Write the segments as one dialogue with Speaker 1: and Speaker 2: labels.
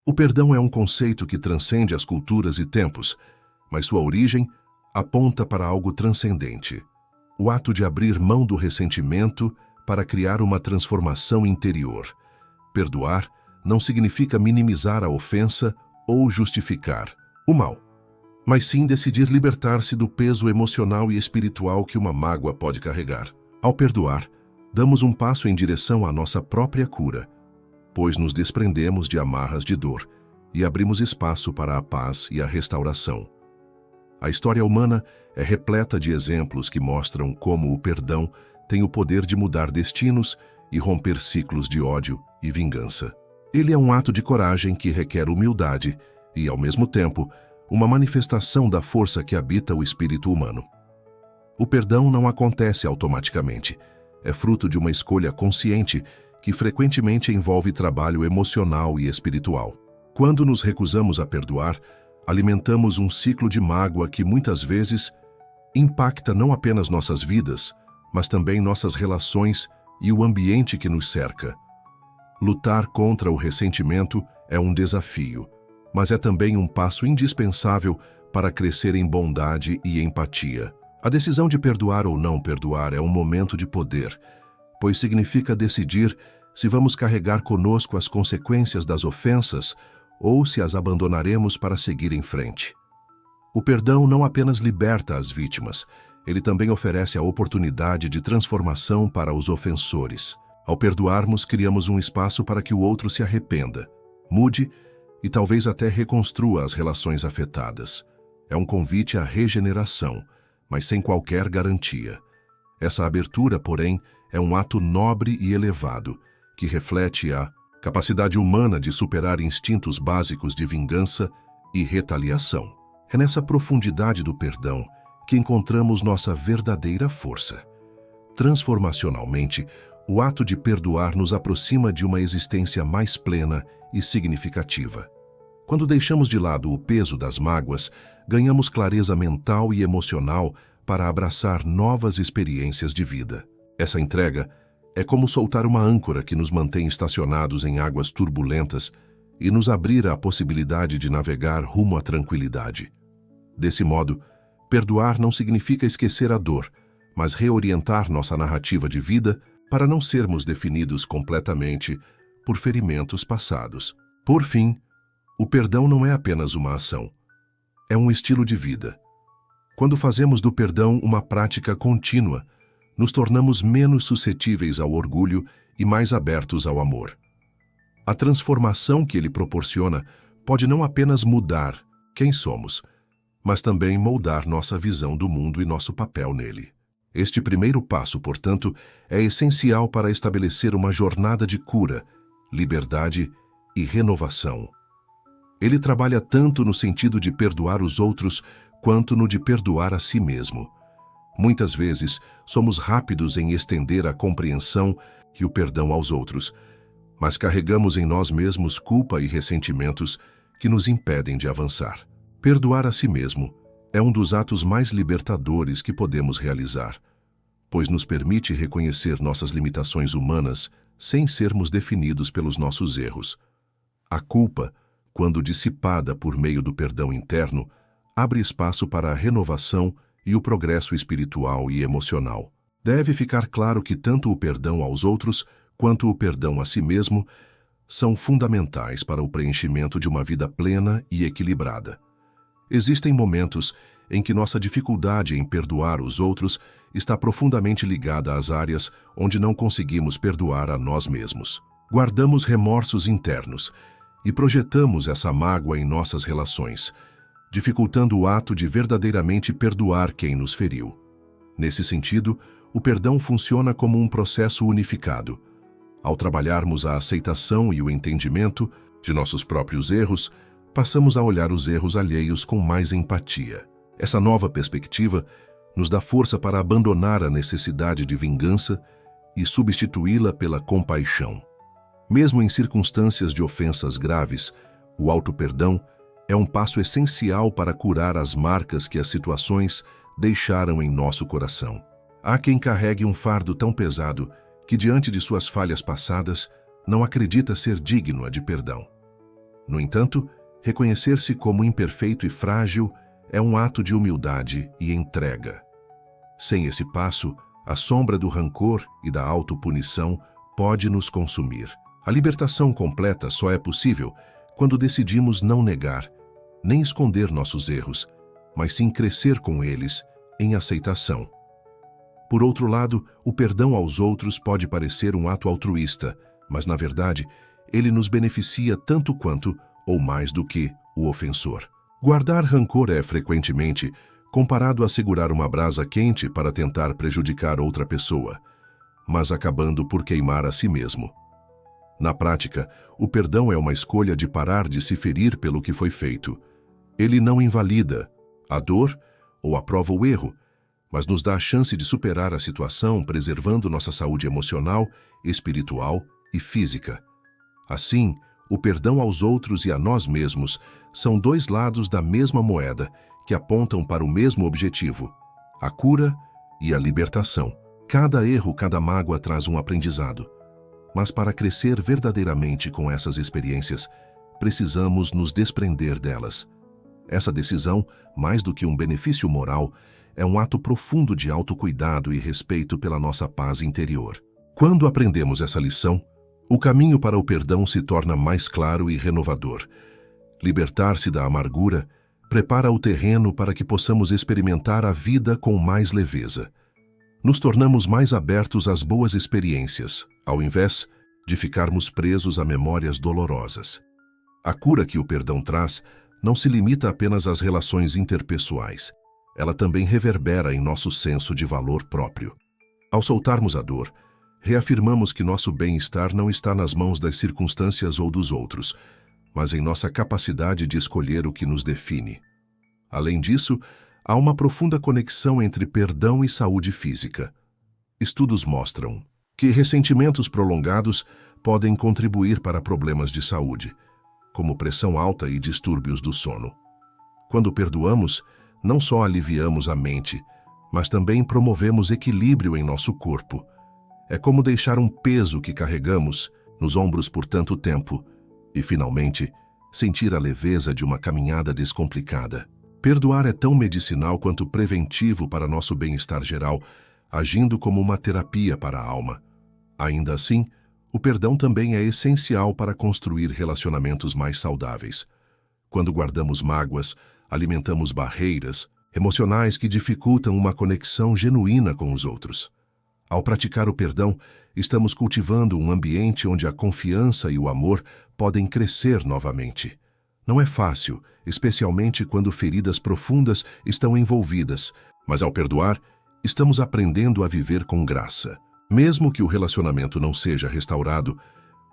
Speaker 1: O perdão é um conceito que transcende as culturas e tempos, mas sua origem aponta para algo transcendente. O ato de abrir mão do ressentimento para criar uma transformação interior. Perdoar não significa minimizar a ofensa ou justificar o mal, mas sim decidir libertar-se do peso emocional e espiritual que uma mágoa pode carregar. Ao perdoar, damos um passo em direção à nossa própria cura, pois nos desprendemos de amarras de dor e abrimos espaço para a paz e a restauração. A história humana é repleta de exemplos que mostram como o perdão tem o poder de mudar destinos e romper ciclos de ódio e vingança. Ele é um ato de coragem que requer humildade e, ao mesmo tempo, uma manifestação da força que habita o espírito humano. O perdão não acontece automaticamente. É fruto de uma escolha consciente que frequentemente envolve trabalho emocional e espiritual. Quando nos recusamos a perdoar, alimentamos um ciclo de mágoa que muitas vezes impacta não apenas nossas vidas, mas também nossas relações e o ambiente que nos cerca. Lutar contra o ressentimento é um desafio, mas é também um passo indispensável para crescer em bondade e empatia. A decisão de perdoar ou não perdoar é um momento de poder, pois significa decidir se vamos carregar conosco as consequências das ofensas ou se as abandonaremos para seguir em frente. O perdão não apenas liberta as vítimas, ele também oferece a oportunidade de transformação para os ofensores. Ao perdoarmos, criamos um espaço para que o outro se arrependa, mude e talvez até reconstrua as relações afetadas. É um convite à regeneração, mas sem qualquer garantia. Essa abertura, porém, é um ato nobre e elevado, que reflete a capacidade humana de superar instintos básicos de vingança e retaliação. É nessa profundidade do perdão que encontramos nossa verdadeira força. Transformacionalmente, o ato de perdoar nos aproxima de uma existência mais plena e significativa. Quando deixamos de lado o peso das mágoas, ganhamos clareza mental e emocional para abraçar novas experiências de vida. Essa entrega é como soltar uma âncora que nos mantém estacionados em águas turbulentas e nos abrir a possibilidade de navegar rumo à tranquilidade. Desse modo, perdoar não significa esquecer a dor, mas reorientar nossa narrativa de vida para não sermos definidos completamente por ferimentos passados. Por fim, o perdão não é apenas uma ação, é um estilo de vida. Quando fazemos do perdão uma prática contínua, nos tornamos menos suscetíveis ao orgulho e mais abertos ao amor. A transformação que ele proporciona pode não apenas mudar quem somos, mas também moldar nossa visão do mundo e nosso papel nele. Este primeiro passo, portanto, é essencial para estabelecer uma jornada de cura, liberdade e renovação. Ele trabalha tanto no sentido de perdoar os outros quanto no de perdoar a si mesmo. Muitas vezes, somos rápidos em estender a compreensão e o perdão aos outros, mas carregamos em nós mesmos culpa e ressentimentos que nos impedem de avançar. Perdoar a si mesmo é um dos atos mais libertadores que podemos realizar, pois nos permite reconhecer nossas limitações humanas sem sermos definidos pelos nossos erros. A culpa, quando dissipada por meio do perdão interno, abre espaço para a renovação e o progresso espiritual e emocional. Deve ficar claro que tanto o perdão aos outros quanto o perdão a si mesmo são fundamentais para o preenchimento de uma vida plena e equilibrada. Existem momentos em que nossa dificuldade em perdoar os outros está profundamente ligada às áreas onde não conseguimos perdoar a nós mesmos. Guardamos remorsos internos e projetamos essa mágoa em nossas relações, dificultando o ato de verdadeiramente perdoar quem nos feriu. Nesse sentido, o perdão funciona como um processo unificado. Ao trabalharmos a aceitação e o entendimento de nossos próprios erros, passamos a olhar os erros alheios com mais empatia. Essa nova perspectiva nos dá força para abandonar a necessidade de vingança e substituí-la pela compaixão. Mesmo em circunstâncias de ofensas graves, o auto-perdão é um passo essencial para curar as marcas que as situações deixaram em nosso coração. Há quem carregue um fardo tão pesado que, diante de suas falhas passadas, não acredita ser digno de perdão. No entanto, reconhecer-se como imperfeito e frágil é um ato de humildade e entrega. Sem esse passo, a sombra do rancor e da autopunição pode nos consumir. A libertação completa só é possível quando decidimos não negar, nem esconder nossos erros, mas sim crescer com eles em aceitação. Por outro lado, o perdão aos outros pode parecer um ato altruísta, mas na verdade, ele nos beneficia tanto quanto, ou mais do que, o ofensor. Guardar rancor é frequentemente comparado a segurar uma brasa quente para tentar prejudicar outra pessoa, mas acabando por queimar a si mesmo. Na prática, o perdão é uma escolha de parar de se ferir pelo que foi feito. Ele não invalida a dor ou aprova o erro, mas nos dá a chance de superar a situação preservando nossa saúde emocional, espiritual e física. Assim, o perdão aos outros e a nós mesmos são dois lados da mesma moeda que apontam para o mesmo objetivo, a cura e a libertação. Cada erro, cada mágoa traz um aprendizado. Mas para crescer verdadeiramente com essas experiências, precisamos nos desprender delas. Essa decisão, mais do que um benefício moral, é um ato profundo de autocuidado e respeito pela nossa paz interior. Quando aprendemos essa lição, o caminho para o perdão se torna mais claro e renovador. Libertar-se da amargura prepara o terreno para que possamos experimentar a vida com mais leveza. Nos tornamos mais abertos às boas experiências, ao invés de ficarmos presos a memórias dolorosas. A cura que o perdão traz não se limita apenas às relações interpessoais. Ela também reverbera em nosso senso de valor próprio. Ao soltarmos a dor, reafirmamos que nosso bem-estar não está nas mãos das circunstâncias ou dos outros, mas em nossa capacidade de escolher o que nos define. Além disso, há uma profunda conexão entre perdão e saúde física. Estudos mostram que ressentimentos prolongados podem contribuir para problemas de saúde, como pressão alta e distúrbios do sono. Quando perdoamos, não só aliviamos a mente, mas também promovemos equilíbrio em nosso corpo. É como deixar um peso que carregamos nos ombros por tanto tempo e, finalmente, sentir a leveza de uma caminhada descomplicada. Perdoar é tão medicinal quanto preventivo para nosso bem-estar geral, agindo como uma terapia para a alma. Ainda assim, o perdão também é essencial para construir relacionamentos mais saudáveis. Quando guardamos mágoas, alimentamos barreiras emocionais que dificultam uma conexão genuína com os outros. Ao praticar o perdão, estamos cultivando um ambiente onde a confiança e o amor podem crescer novamente. Não é fácil, especialmente quando feridas profundas estão envolvidas, mas ao perdoar, estamos aprendendo a viver com graça. Mesmo que o relacionamento não seja restaurado,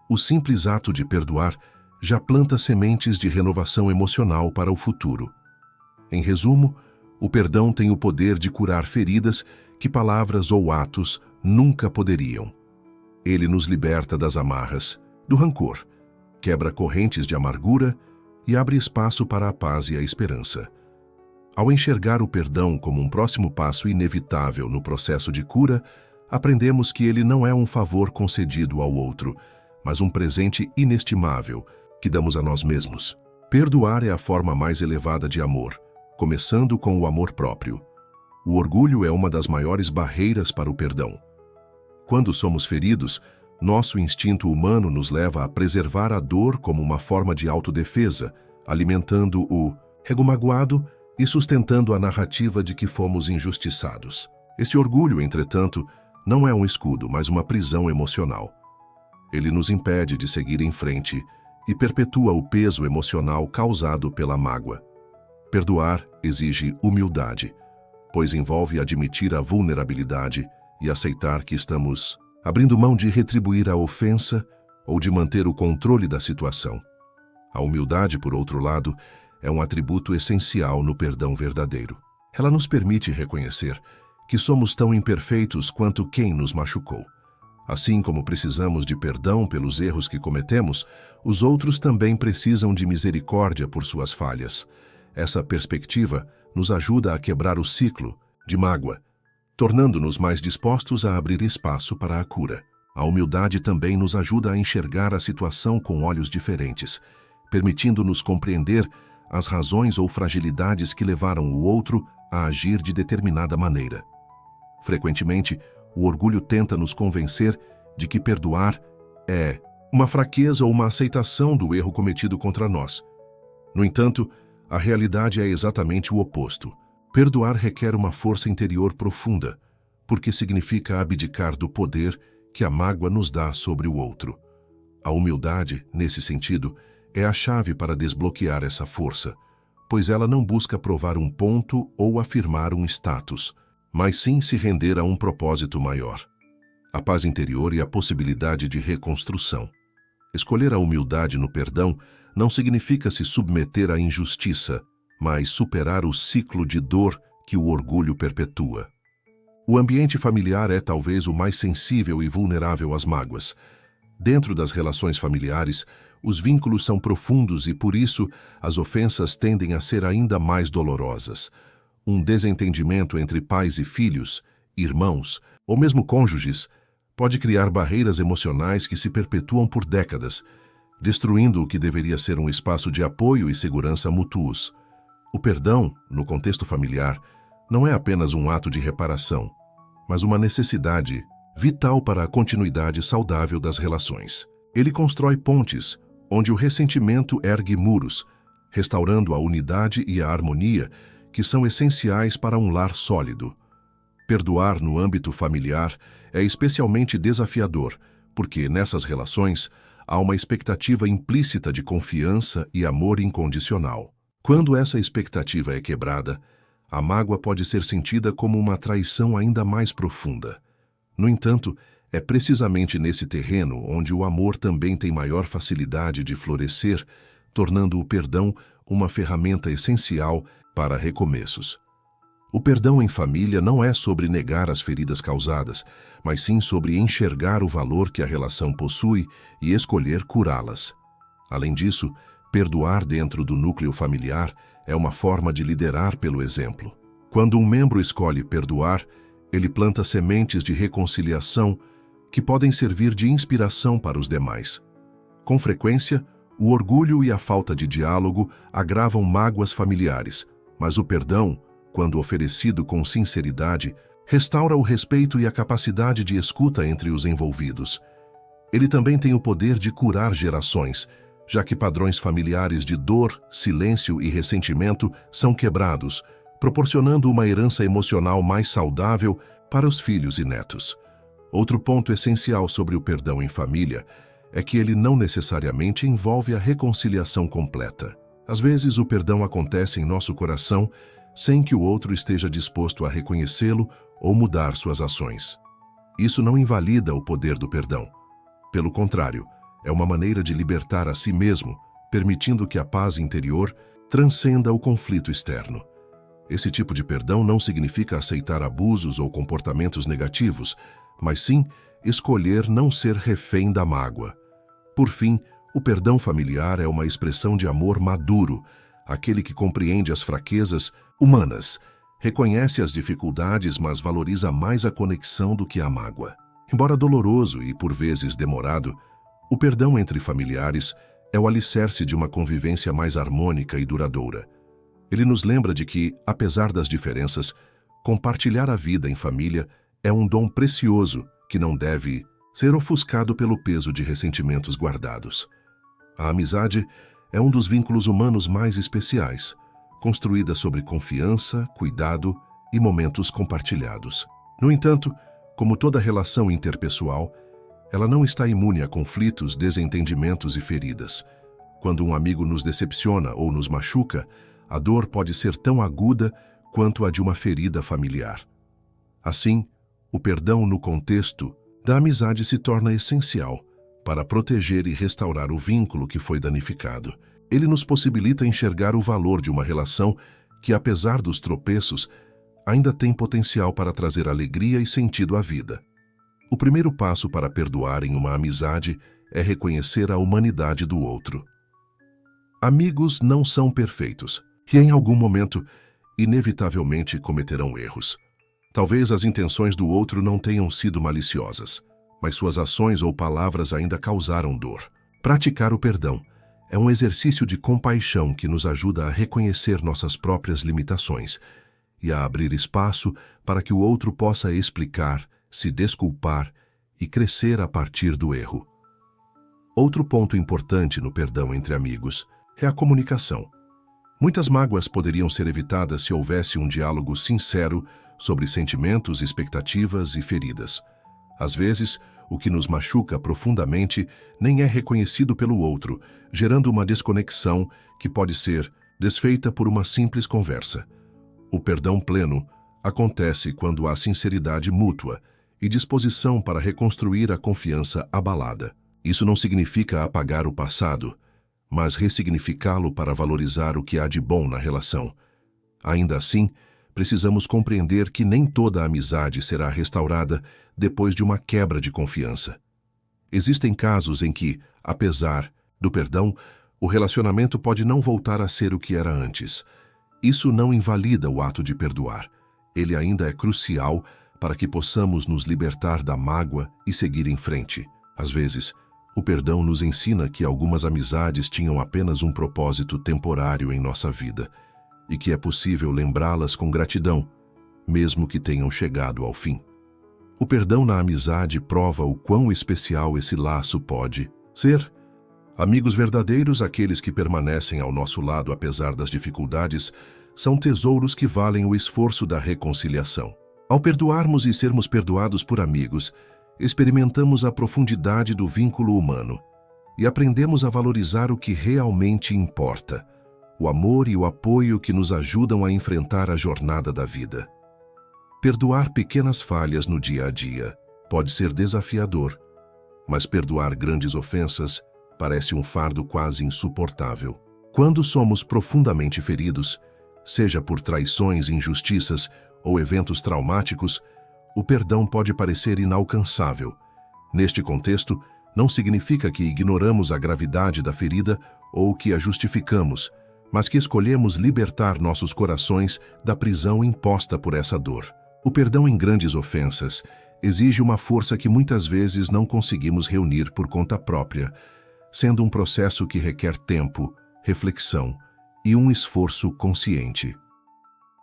Speaker 1: o simples ato de perdoar já planta sementes de renovação emocional para o futuro. Em resumo, o perdão tem o poder de curar feridas que palavras ou atos nunca poderiam. Ele nos liberta das amarras, do rancor, quebra correntes de amargura e abre espaço para a paz e a esperança. Ao enxergar o perdão como um próximo passo inevitável no processo de cura, aprendemos que ele não é um favor concedido ao outro, mas um presente inestimável que damos a nós mesmos. Perdoar é a forma mais elevada de amor, começando com o amor próprio. O orgulho é uma das maiores barreiras para o perdão. Quando somos feridos, nosso instinto humano nos leva a preservar a dor como uma forma de autodefesa, alimentando o ego magoado e sustentando a narrativa de que fomos injustiçados. Esse orgulho, entretanto, não é um escudo, mas uma prisão emocional. Ele nos impede de seguir em frente e perpetua o peso emocional causado pela mágoa. Perdoar exige humildade, pois envolve admitir a vulnerabilidade e aceitar que estamos abrindo mão de retribuir a ofensa ou de manter o controle da situação. A humildade, por outro lado, é um atributo essencial no perdão verdadeiro. Ela nos permite reconhecer que somos tão imperfeitos quanto quem nos machucou. Assim como precisamos de perdão pelos erros que cometemos, os outros também precisam de misericórdia por suas falhas. Essa perspectiva nos ajuda a quebrar o ciclo de mágoa, tornando-nos mais dispostos a abrir espaço para a cura. A humildade também nos ajuda a enxergar a situação com olhos diferentes, permitindo-nos compreender as razões ou fragilidades que levaram o outro a agir de determinada maneira. Frequentemente, o orgulho tenta nos convencer de que perdoar é uma fraqueza ou uma aceitação do erro cometido contra nós. No entanto, a realidade é exatamente o oposto. Perdoar requer uma força interior profunda, porque significa abdicar do poder que a mágoa nos dá sobre o outro. A humildade, nesse sentido, é a chave para desbloquear essa força, pois ela não busca provar um ponto ou afirmar um status, mas sim se render a um propósito maior: a paz interior e a possibilidade de reconstrução. Escolher a humildade no perdão não significa se submeter à injustiça, mas superar o ciclo de dor que o orgulho perpetua. O ambiente familiar é talvez o mais sensível e vulnerável às mágoas. Dentro das relações familiares, os vínculos são profundos e, por isso, as ofensas tendem a ser ainda mais dolorosas. Um desentendimento entre pais e filhos, irmãos ou mesmo cônjuges pode criar barreiras emocionais que se perpetuam por décadas, destruindo o que deveria ser um espaço de apoio e segurança mútuos. O perdão, no contexto familiar, não é apenas um ato de reparação, mas uma necessidade vital para a continuidade saudável das relações. Ele constrói pontes, onde o ressentimento ergue muros, restaurando a unidade e a harmonia que são essenciais para um lar sólido. Perdoar no âmbito familiar é especialmente desafiador, porque nessas relações há uma expectativa implícita de confiança e amor incondicional. Quando essa expectativa é quebrada, a mágoa pode ser sentida como uma traição ainda mais profunda. No entanto, é precisamente nesse terreno onde o amor também tem maior facilidade de florescer, tornando o perdão uma ferramenta essencial para recomeços. O perdão em família não é sobre negar as feridas causadas, mas sim sobre enxergar o valor que a relação possui e escolher curá-las. Além disso, perdoar dentro do núcleo familiar é uma forma de liderar pelo exemplo. Quando um membro escolhe perdoar, ele planta sementes de reconciliação que podem servir de inspiração para os demais. Com frequência, o orgulho e a falta de diálogo agravam mágoas familiares, mas o perdão, quando oferecido com sinceridade, restaura o respeito e a capacidade de escuta entre os envolvidos. Ele também tem o poder de curar gerações, já que padrões familiares de dor, silêncio e ressentimento são quebrados, proporcionando uma herança emocional mais saudável para os filhos e netos. Outro ponto essencial sobre o perdão em família é que ele não necessariamente envolve a reconciliação completa. Às vezes, o perdão acontece em nosso coração sem que o outro esteja disposto a reconhecê-lo ou mudar suas ações. Isso não invalida o poder do perdão. Pelo contrário, é uma maneira de libertar a si mesmo, permitindo que a paz interior transcenda o conflito externo. Esse tipo de perdão não significa aceitar abusos ou comportamentos negativos, mas sim escolher não ser refém da mágoa. Por fim, o perdão familiar é uma expressão de amor maduro, aquele que compreende as fraquezas humanas, reconhece as dificuldades, mas valoriza mais a conexão do que a mágoa. Embora doloroso e por vezes demorado, o perdão entre familiares é o alicerce de uma convivência mais harmônica e duradoura. Ele nos lembra de que, apesar das diferenças, compartilhar a vida em família é um dom precioso que não deve ser ofuscado pelo peso de ressentimentos guardados. A amizade é um dos vínculos humanos mais especiais, construída sobre confiança, cuidado e momentos compartilhados. No entanto, como toda relação interpessoal, ela não está imune a conflitos, desentendimentos e feridas. Quando um amigo nos decepciona ou nos machuca, a dor pode ser tão aguda quanto a de uma ferida familiar. Assim, o perdão no contexto da amizade se torna essencial para proteger e restaurar o vínculo que foi danificado. Ele nos possibilita enxergar o valor de uma relação que, apesar dos tropeços, ainda tem potencial para trazer alegria e sentido à vida. O primeiro passo para perdoar em uma amizade é reconhecer a humanidade do outro. Amigos não são perfeitos e, em algum momento, inevitavelmente cometerão erros. Talvez as intenções do outro não tenham sido maliciosas, mas suas ações ou palavras ainda causaram dor. Praticar o perdão é um exercício de compaixão que nos ajuda a reconhecer nossas próprias limitações e a abrir espaço para que o outro possa explicar, se desculpar e crescer a partir do erro. Outro ponto importante no perdão entre amigos é a comunicação. Muitas mágoas poderiam ser evitadas se houvesse um diálogo sincero sobre sentimentos, expectativas e feridas. Às vezes, o que nos machuca profundamente nem é reconhecido pelo outro, gerando uma desconexão que pode ser desfeita por uma simples conversa. O perdão pleno acontece quando há sinceridade mútua e disposição para reconstruir a confiança abalada. Isso não significa apagar o passado, mas ressignificá-lo para valorizar o que há de bom na relação. Ainda assim, precisamos compreender que nem toda a amizade será restaurada depois de uma quebra de confiança. Existem casos em que, apesar do perdão, o relacionamento pode não voltar a ser o que era antes. Isso não invalida o ato de perdoar. Ele ainda é crucial para que possamos nos libertar da mágoa e seguir em frente. Às vezes, o perdão nos ensina que algumas amizades tinham apenas um propósito temporário em nossa vida e que é possível lembrá-las com gratidão, mesmo que tenham chegado ao fim. O perdão na amizade prova o quão especial esse laço pode ser. Amigos verdadeiros, aqueles que permanecem ao nosso lado apesar das dificuldades, são tesouros que valem o esforço da reconciliação. Ao perdoarmos e sermos perdoados por amigos, experimentamos a profundidade do vínculo humano e aprendemos a valorizar o que realmente importa, o amor e o apoio que nos ajudam a enfrentar a jornada da vida. Perdoar pequenas falhas no dia a dia pode ser desafiador, mas perdoar grandes ofensas parece um fardo quase insuportável. Quando somos profundamente feridos, seja por traições, injustiças ou eventos traumáticos, o perdão pode parecer inalcançável. Neste contexto, não significa que ignoramos a gravidade da ferida ou que a justificamos, mas que escolhemos libertar nossos corações da prisão imposta por essa dor. O perdão em grandes ofensas exige uma força que muitas vezes não conseguimos reunir por conta própria, sendo um processo que requer tempo, reflexão e um esforço consciente.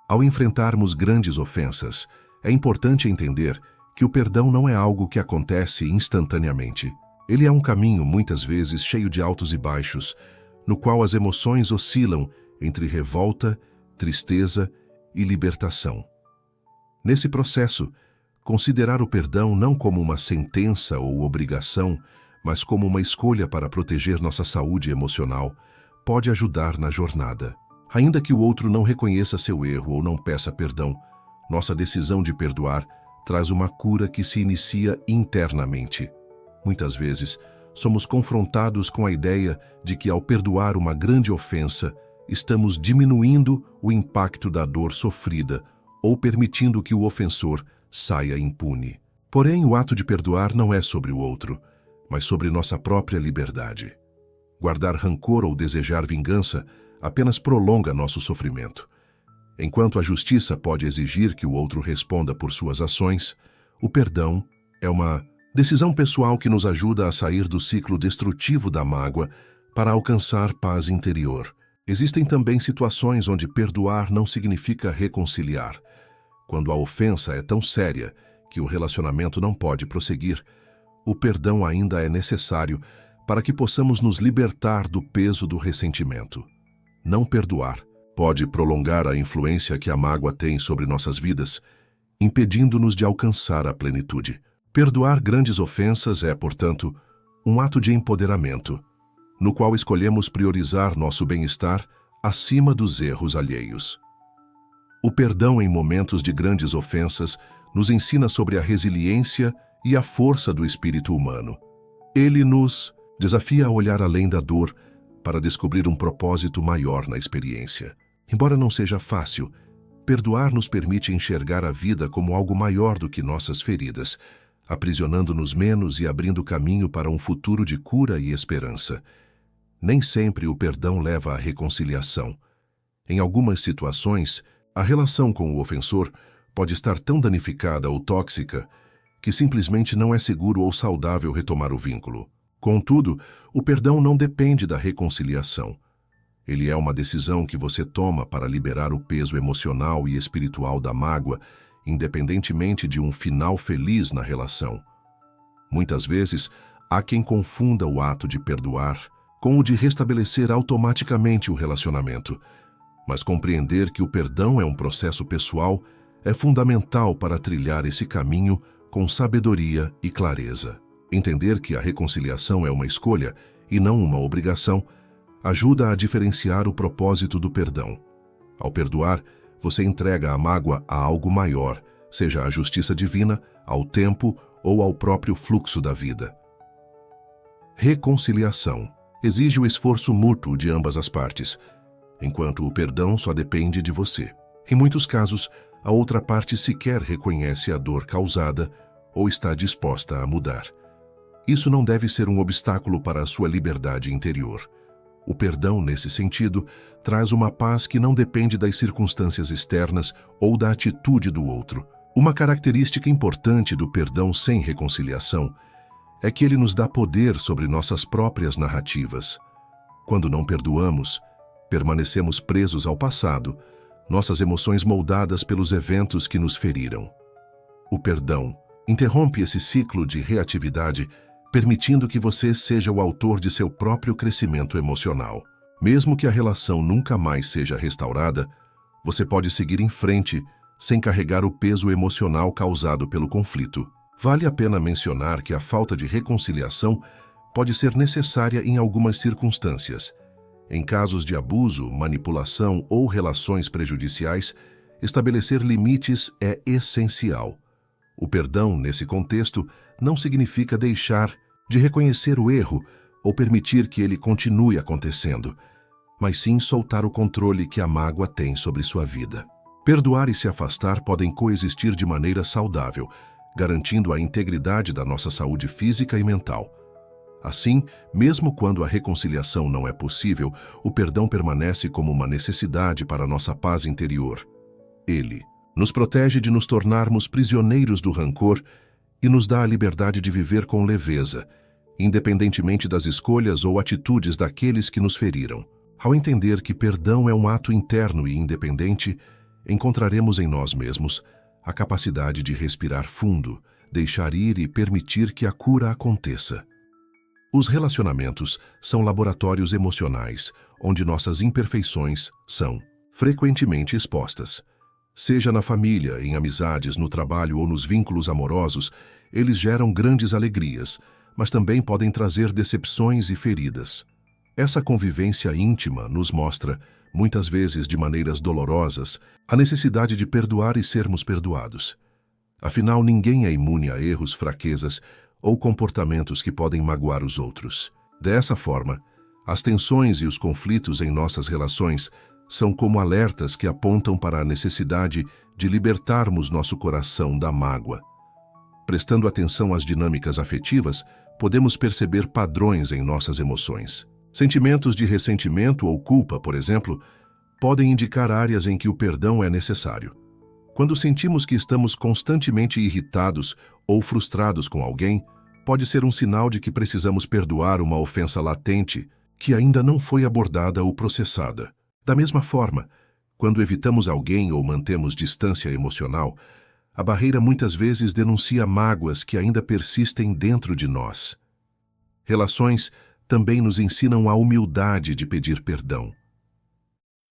Speaker 1: Ao enfrentarmos grandes ofensas, é importante entender que o perdão não é algo que acontece instantaneamente. Ele é um caminho, muitas vezes, cheio de altos e baixos, no qual as emoções oscilam entre revolta, tristeza e libertação. Nesse processo, considerar o perdão não como uma sentença ou obrigação, mas como uma escolha para proteger nossa saúde emocional, pode ajudar na jornada. Ainda que o outro não reconheça seu erro ou não peça perdão, nossa decisão de perdoar traz uma cura que se inicia internamente. Muitas vezes, somos confrontados com a ideia de que, ao perdoar uma grande ofensa, estamos diminuindo o impacto da dor sofrida ou permitindo que o ofensor saia impune. Porém, o ato de perdoar não é sobre o outro, mas sobre nossa própria liberdade. Guardar rancor ou desejar vingança apenas prolonga nosso sofrimento. Enquanto a justiça pode exigir que o outro responda por suas ações, o perdão é uma decisão pessoal que nos ajuda a sair do ciclo destrutivo da mágoa para alcançar paz interior. Existem também situações onde perdoar não significa reconciliar. Quando a ofensa é tão séria que o relacionamento não pode prosseguir, o perdão ainda é necessário para que possamos nos libertar do peso do ressentimento. Não perdoar pode prolongar a influência que a mágoa tem sobre nossas vidas, impedindo-nos de alcançar a plenitude. Perdoar grandes ofensas é, portanto, um ato de empoderamento, no qual escolhemos priorizar nosso bem-estar acima dos erros alheios. O perdão em momentos de grandes ofensas nos ensina sobre a resiliência e a força do espírito humano. Ele nos desafia a olhar além da dor para descobrir um propósito maior na experiência. Embora não seja fácil, perdoar nos permite enxergar a vida como algo maior do que nossas feridas, aprisionando-nos menos e abrindo caminho para um futuro de cura e esperança. Nem sempre o perdão leva à reconciliação. Em algumas situações, a relação com o ofensor pode estar tão danificada ou tóxica que simplesmente não é seguro ou saudável retomar o vínculo. Contudo, o perdão não depende da reconciliação. Ele é uma decisão que você toma para liberar o peso emocional e espiritual da mágoa, independentemente de um final feliz na relação. Muitas vezes, há quem confunda o ato de perdoar com o de restabelecer automaticamente o relacionamento, mas compreender que o perdão é um processo pessoal é fundamental para trilhar esse caminho com sabedoria e clareza. Entender que a reconciliação é uma escolha e não uma obrigação ajuda a diferenciar o propósito do perdão. Ao perdoar, você entrega a mágoa a algo maior, seja a justiça divina, ao tempo ou ao próprio fluxo da vida. Reconciliação exige o esforço mútuo de ambas as partes, enquanto o perdão só depende de você. Em muitos casos, a outra parte sequer reconhece a dor causada ou está disposta a mudar. Isso não deve ser um obstáculo para a sua liberdade interior. O perdão, nesse sentido, traz uma paz que não depende das circunstâncias externas ou da atitude do outro. Uma característica importante do perdão sem reconciliação é que ele nos dá poder sobre nossas próprias narrativas. Quando não perdoamos, permanecemos presos ao passado, nossas emoções moldadas pelos eventos que nos feriram. O perdão interrompe esse ciclo de reatividade, permitindo que você seja o autor de seu próprio crescimento emocional. Mesmo que a relação nunca mais seja restaurada, você pode seguir em frente sem carregar o peso emocional causado pelo conflito. Vale a pena mencionar que a falta de reconciliação pode ser necessária em algumas circunstâncias. Em casos de abuso, manipulação ou relações prejudiciais, estabelecer limites é essencial. O perdão, nesse contexto, não significa deixar de reconhecer o erro ou permitir que ele continue acontecendo, mas sim soltar o controle que a mágoa tem sobre sua vida. Perdoar e se afastar podem coexistir de maneira saudável, garantindo a integridade da nossa saúde física e mental. Assim, mesmo quando a reconciliação não é possível, o perdão permanece como uma necessidade para nossa paz interior. Ele nos protege de nos tornarmos prisioneiros do rancor e nos dá a liberdade de viver com leveza, independentemente das escolhas ou atitudes daqueles que nos feriram. Ao entender que perdão é um ato interno e independente, encontraremos em nós mesmos a capacidade de respirar fundo, deixar ir e permitir que a cura aconteça. Os relacionamentos são laboratórios emocionais, onde nossas imperfeições são frequentemente expostas. Seja na família, em amizades, no trabalho ou nos vínculos amorosos, eles geram grandes alegrias, mas também podem trazer decepções e feridas. Essa convivência íntima nos mostra, muitas vezes de maneiras dolorosas, a necessidade de perdoar e sermos perdoados. Afinal, ninguém é imune a erros, fraquezas ou comportamentos que podem magoar os outros. Dessa forma, as tensões e os conflitos em nossas relações são como alertas que apontam para a necessidade de libertarmos nosso coração da mágoa. Prestando atenção às dinâmicas afetivas, podemos perceber padrões em nossas emoções. Sentimentos de ressentimento ou culpa, por exemplo, podem indicar áreas em que o perdão é necessário. Quando sentimos que estamos constantemente irritados ou frustrados com alguém, pode ser um sinal de que precisamos perdoar uma ofensa latente que ainda não foi abordada ou processada. Da mesma forma, quando evitamos alguém ou mantemos distância emocional, a barreira muitas vezes denuncia mágoas que ainda persistem dentro de nós. Relações também nos ensinam a humildade de pedir perdão.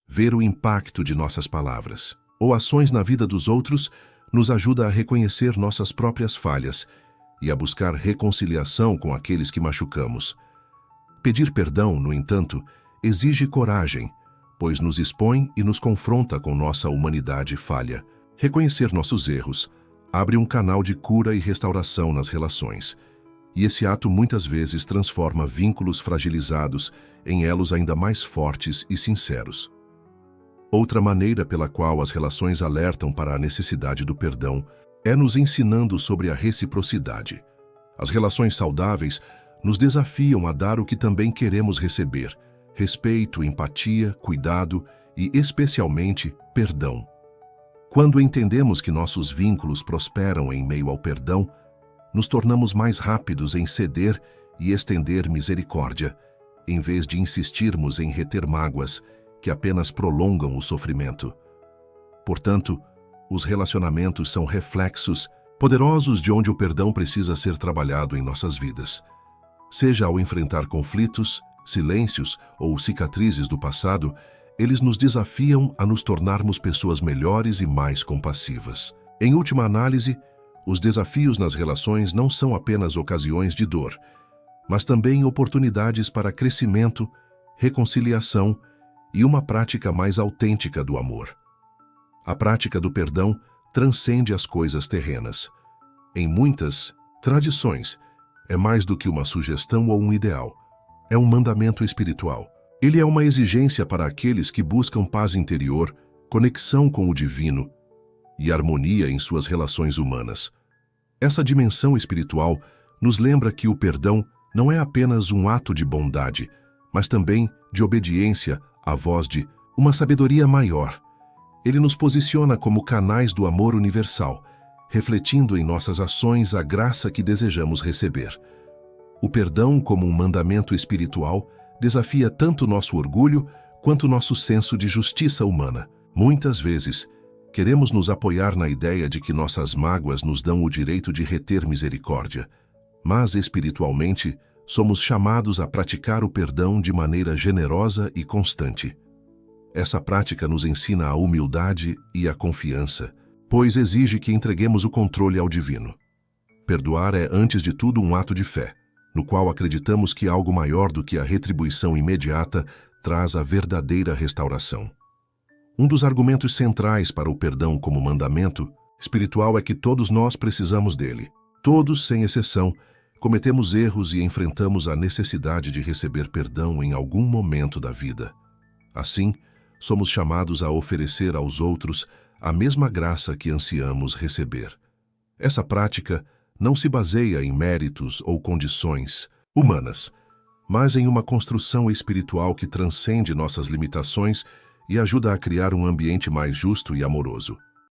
Speaker 1: Ver o impacto de nossas palavras ou ações na vida dos outros nos ajuda a reconhecer nossas próprias falhas e a buscar reconciliação com aqueles que machucamos. Pedir perdão, no entanto, exige coragem, pois nos expõe e nos confronta com nossa humanidade falha. Reconhecer nossos erros abre um canal de cura e restauração nas relações, e esse ato muitas vezes transforma vínculos fragilizados em elos ainda mais fortes e sinceros. Outra maneira pela qual as relações alertam para a necessidade do perdão é nos ensinando sobre a reciprocidade. As relações saudáveis nos desafiam a dar o que também queremos receber: respeito, empatia, cuidado e, especialmente, perdão. Quando entendemos que nossos vínculos prosperam em meio ao perdão, nos tornamos mais rápidos em ceder e estender misericórdia, em vez de insistirmos em reter mágoas que apenas prolongam o sofrimento. Portanto, os relacionamentos são reflexos poderosos de onde o perdão precisa ser trabalhado em nossas vidas. Seja ao enfrentar conflitos, silêncios ou cicatrizes do passado, eles nos desafiam a nos tornarmos pessoas melhores e mais compassivas. Em última análise, os desafios nas relações não são apenas ocasiões de dor, mas também oportunidades para crescimento, reconciliação e uma prática mais autêntica do amor. A prática do perdão transcende as coisas terrenas. Em muitas tradições, é mais do que uma sugestão ou um ideal. É um mandamento espiritual. Ele é uma exigência para aqueles que buscam paz interior, conexão com o divino e harmonia em suas relações humanas. Essa dimensão espiritual nos lembra que o perdão não é apenas um ato de bondade, mas também de obediência à voz de uma sabedoria maior. Ele nos posiciona como canais do amor universal, refletindo em nossas ações a graça que desejamos receber. O perdão, como um mandamento espiritual, desafia tanto nosso orgulho quanto nosso senso de justiça humana. Muitas vezes, queremos nos apoiar na ideia de que nossas mágoas nos dão o direito de reter misericórdia, mas espiritualmente, somos chamados a praticar o perdão de maneira generosa e constante. Essa prática nos ensina a humildade e a confiança, pois exige que entreguemos o controle ao divino. Perdoar é, antes de tudo, um ato de fé, no qual acreditamos que algo maior do que a retribuição imediata traz a verdadeira restauração. Um dos argumentos centrais para o perdão como mandamento espiritual é que todos nós precisamos dele. Todos, sem exceção, cometemos erros e enfrentamos a necessidade de receber perdão em algum momento da vida. Assim, somos chamados a oferecer aos outros a mesma graça que ansiamos receber. Essa prática não se baseia em méritos ou condições humanas, mas em uma construção espiritual que transcende nossas limitações e ajuda a criar um ambiente mais justo e amoroso.